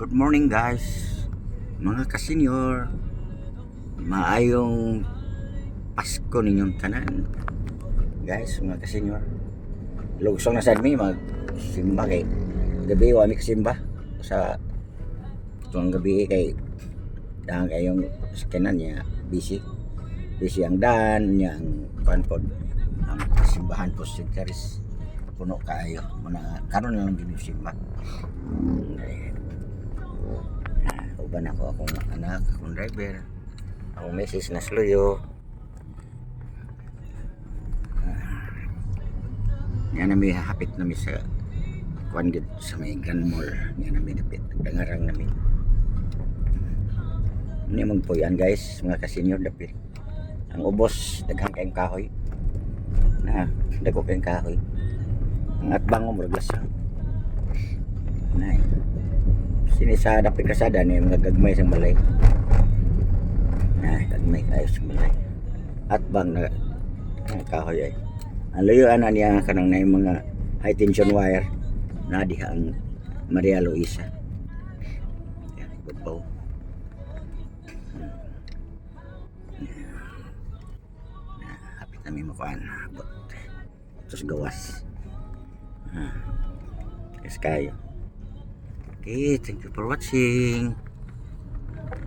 Good morning guys, mga kasenyor. Maayong Pasko ninyong tanan. Guys, mga kasenyor, lugsong na sad mi magsimba kay gabi wa mi kasimba sa itong gabi kay dahang kayong skenan niya busy ang daan niya ang panpod ang simbahan po sinteris puno kaayo muna karon lang din simba. Uban ako akong anak, akong driver, akong misis na sluyo. Yan nami hapit nami sa kuan gid sa may Grand Mall. Yan nami dapit dangarang nami. Ini magpuyan guys, mga kasenyor dapit. Ang ubos daghang kayong kahoy. Na, dagko kayong kahoy. Ang atbang mo murag lang. Nay. Sini sa dapit kasada ni mga gagmay sa balay. Gagmay kayo sa balay. Atbang na kahoy ay. Ang layuan na niya kanang na mga high tension wire na diha ang Maria Luisa. Yan, ibabaw. Hapit namin makuhaan. Tapos gawas. Yes kayo. Okay, thank you for watching.